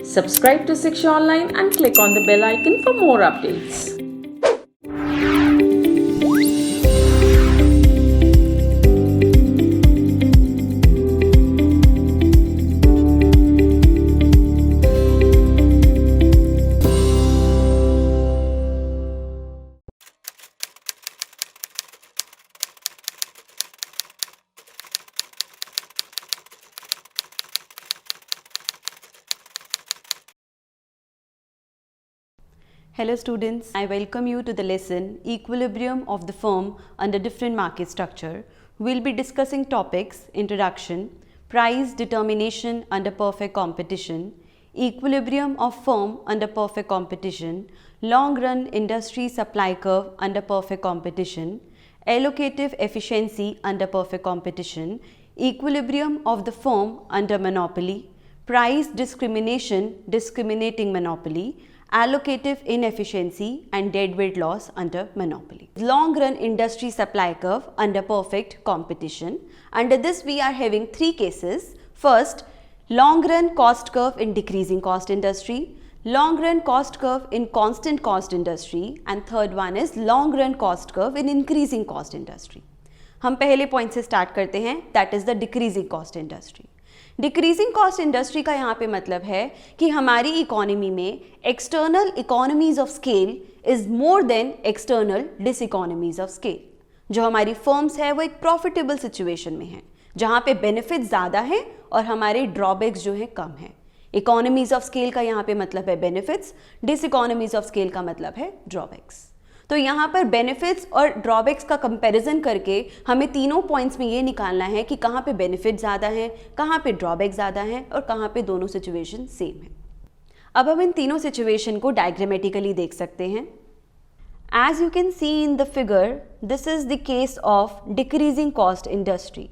Subscribe to Shiksha Online and click on the bell icon for more updates. Hello students, I welcome you to the lesson Equilibrium of the Firm under Different Market Structure. We will be discussing topics Introduction, Price Determination under Perfect Competition, Equilibrium of Firm under Perfect Competition, Long Run Industry Supply Curve under Perfect Competition, Allocative Efficiency under Perfect Competition, Equilibrium of the Firm under Monopoly, Price Discrimination Discriminating Monopoly, allocative inefficiency and deadweight loss under monopoly. Long run industry supply curve under perfect competition. Under this we are having three cases. First, long run cost curve in decreasing cost industry, long run cost curve in constant cost industry, and third one is long run cost curve in increasing cost industry. हम पहले point से start करते हैं, that is the decreasing cost industry. Decreasing cost industry का यहाँ पे मतलब है कि हमारी इकोनॉमी में external economies of scale is more than external diseconomies of scale. जो हमारी फर्म्स है वो एक प्रॉफिटेबल सिचुएशन में है जहाँ पे बेनिफिट ज़्यादा है और हमारे ड्रॉबैक्स जो है कम है. इकोनॉमीज ऑफ स्केल का यहाँ पे मतलब है बेनिफिट्स, डिसइकोनॉमीज ऑफ स्केल का मतलब है ड्रॉबैक्स. तो यहाँ पर बेनिफिट्स और ड्रॉबैक्स का कंपैरिजन करके हमें तीनों पॉइंट्स में ये निकालना है कि कहाँ पे बेनिफिट ज़्यादा है, कहाँ पे ड्रॉबैक ज़्यादा है और कहाँ पे दोनों सिचुएशन सेम है. अब हम इन तीनों सिचुएशन को डायग्रामेटिकली देख सकते हैं. As you can see in the figure, this is the case of decreasing cost industry.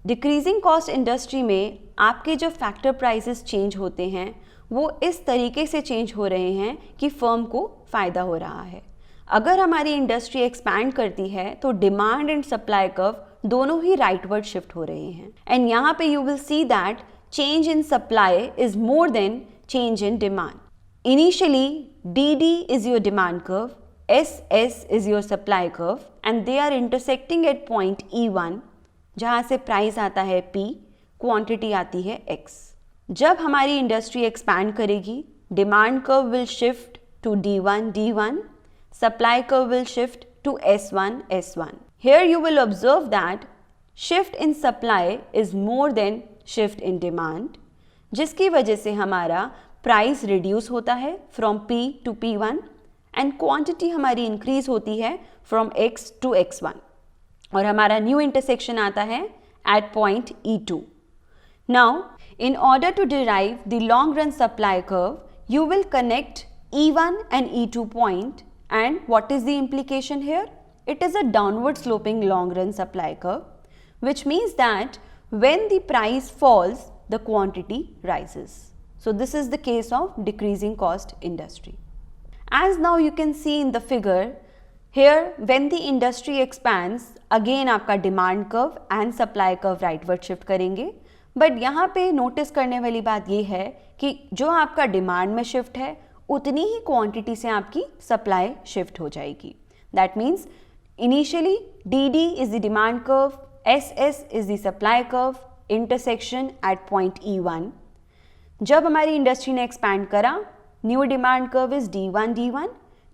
Decreasing cost industry में आपके जो फैक्टर प्राइसेस चेंज होते हैं वो इस तरीके से चेंज हो रहे हैं कि फर्म को फ़ायदा हो रहा है. अगर हमारी इंडस्ट्री एक्सपैंड करती है तो डिमांड एंड सप्लाई कर्व दोनों ही राइटवर्ड शिफ्ट हो रहे हैं. एंड यहाँ पे you will see that change in supply is more than change in demand. Initially D is your demand curve, S is your supply curve and they are intersecting at point E1 जहाँ से price आता है P, quantity आती है X. जब हमारी industry expand करेगी, demand curve will shift to D1, supply curve will shift to S1. Here you will observe that shift in supply is more than shift in demand, जिसकी वजह से हमारा price reduce होता है from P to P1 and quantity हमारी increase होती है from X to X1 और हमारा न्यू इंटरसेक्शन आता है at point E2. Now, in order to derive the long run supply curve, you will connect E1 and E2 point. And what is the implication here? It is a downward sloping long run supply curve, which means that when the price falls, the quantity rises. So this is the case of decreasing cost industry. As now you can see in the figure, here when the industry expands, again आपका demand curve and supply curve rightward shift करेंगे. But यहाँ पे notice करने वाली बात ये है कि जो आपका demand में shift है उतनी ही क्वांटिटी से आपकी सप्लाई शिफ्ट हो जाएगी. That means initially D is the demand curve, S is the supply curve, intersection at point E1. जब हमारी इंडस्ट्री ने एक्सपैंड करा, new demand curve is D1,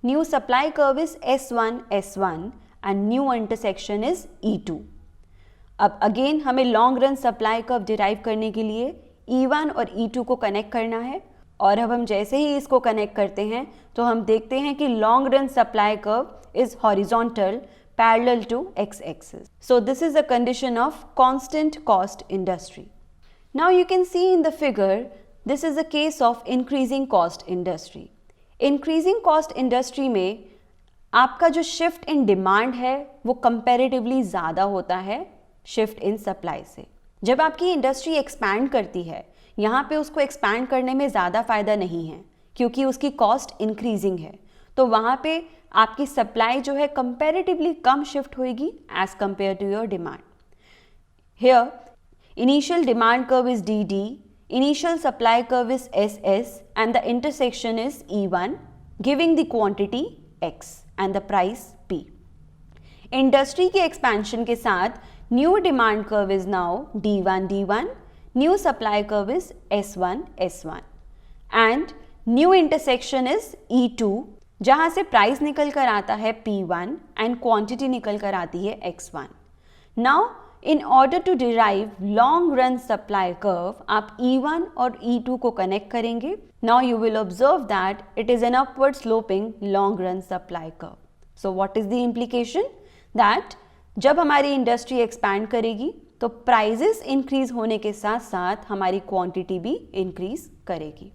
new supply curve is S1 and new intersection is E2. अब again हमें long run supply curve derive करने के लिए E1 और E2 को कनेक्ट करना है और अब हम जैसे ही इसको कनेक्ट करते हैं तो हम देखते हैं कि long run supply curve is horizontal parallel to x axis. So this is a condition of constant cost industry. Now you can see in the figure, this is a case of increasing cost industry. Increasing cost industry में आपका जो shift in demand है वो comparatively ज़्यादा होता है shift in supply से. जब आपकी इंडस्ट्री एक्सपैंड करती है, यहाँ पे उसको एक्सपैंड करने में ज़्यादा फ़ायदा नहीं है क्योंकि उसकी कॉस्ट इंक्रीजिंग है. तो वहाँ पे आपकी सप्लाई जो है कंपैरेटिवली कम शिफ्ट होएगी as compare to your demand. Here initial demand curve is D, Initial supply curve is SS and the intersection is E1, giving the quantity X and the price P. Industry के expansion के साथ new demand curve is now D1 D1, new supply curve is S1 S1 and new intersection is E2 जहाँ से price निकल कर आता है P1 and quantity निकल कर आती है X1. Now in order to derive long run supply curve, आप E1 और E2 को connect करेंगे. Now you will observe that it is an upward sloping long run supply curve. So what is the implication? That जब हमारी industry expand करेगी तो prices increase होने के साथ साथ हमारी quantity भी increase करेगी.